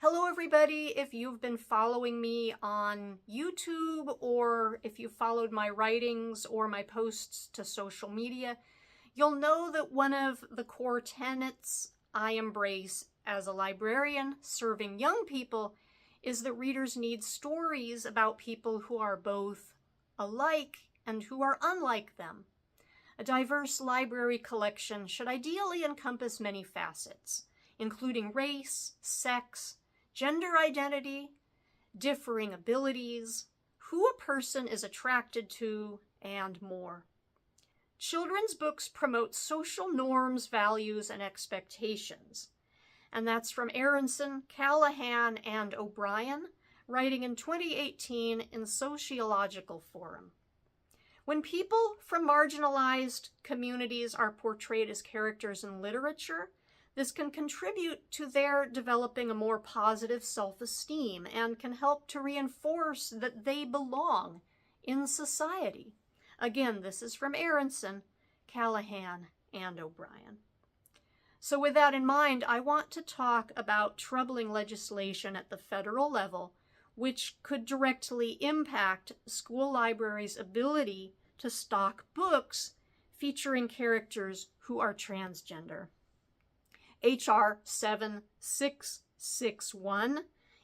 Hello everybody. If you've been following me on YouTube, or if you followed my writings or my posts to social media, you'll know that one of the core tenets I embrace as a librarian serving young people is that readers need stories about people who are both alike and who are unlike them. A diverse library collection should ideally encompass many facets, including race, sex, gender identity, differing abilities, who a person is attracted to, and more. Children's books promote social norms, values, and expectations. And that's from Aronson, Callahan, and O'Brien, writing in 2018 in Sociological Forum. When people from marginalized communities are portrayed as characters in literature, this can contribute to their developing a more positive self-esteem and can help to reinforce that they belong in society. Again, this is from Aronson, Callahan, and O'Brien. So with that in mind, I want to talk about troubling legislation at the federal level, which could directly impact school libraries' ability to stock books featuring characters who are transgender. H.R. 7661,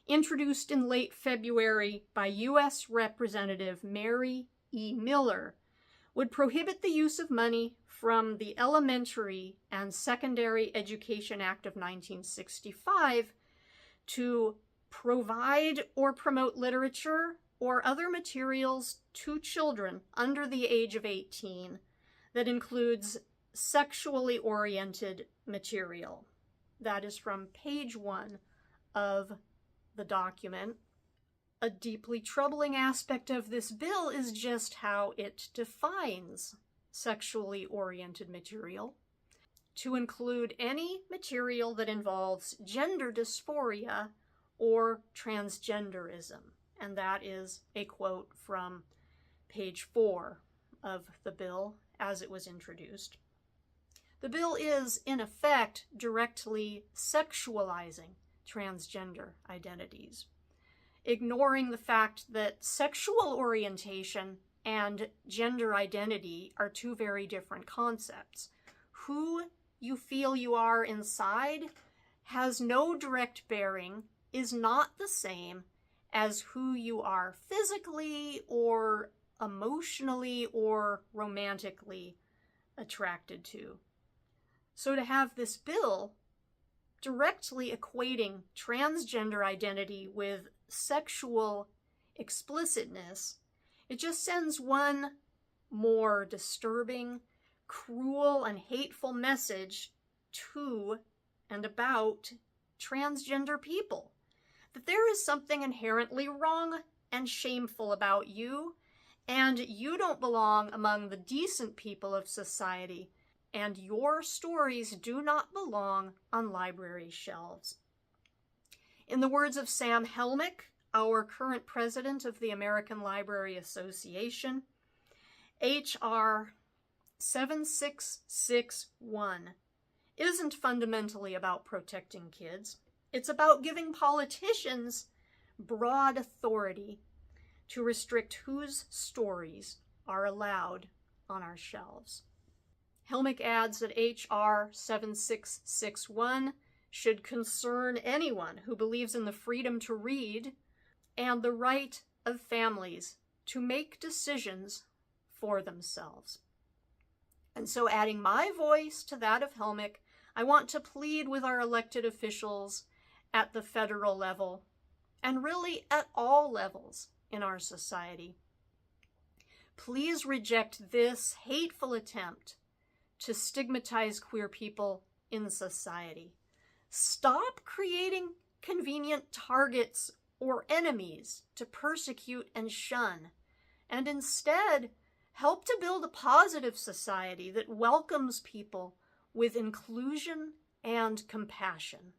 introduced in late February by U.S. Representative Mary E. Miller, would prohibit the use of money from the Elementary and Secondary Education Act of 1965 to provide or promote literature or other materials to children under the age of 18 that includes sexually oriented material. That is from page 1 of the document. A deeply troubling aspect of this bill is just how it defines sexually oriented material to include any material that involves gender dysphoria or transgenderism. And that is a quote from page 4 of the bill as it was introduced. The bill is, in effect, directly sexualizing transgender identities, ignoring the fact that sexual orientation and gender identity are two very different concepts. Who you feel you are inside has no direct bearing, is not the same as who you are physically or emotionally or romantically attracted to. So to have this bill directly equating transgender identity with sexual explicitness, it just sends one more disturbing, cruel, and hateful message to and about transgender people. That there is something inherently wrong and shameful about you, and you don't belong among the decent people of society, and your stories do not belong on library shelves. In the words of Sam Helmick, our current president of the American Library Association, H.R. 7661 isn't fundamentally about protecting kids. It's about giving politicians broad authority to restrict whose stories are allowed on our shelves. Helmick adds that H.R. 7661 should concern anyone who believes in the freedom to read and the right of families to make decisions for themselves. And so, adding my voice to that of Helmick, I want to plead with our elected officials at the federal level, and really at all levels in our society. Please reject this hateful attempt to stigmatize queer people in society. Stop creating convenient targets or enemies to persecute and shun, and instead help to build a positive society that welcomes people with inclusion and compassion.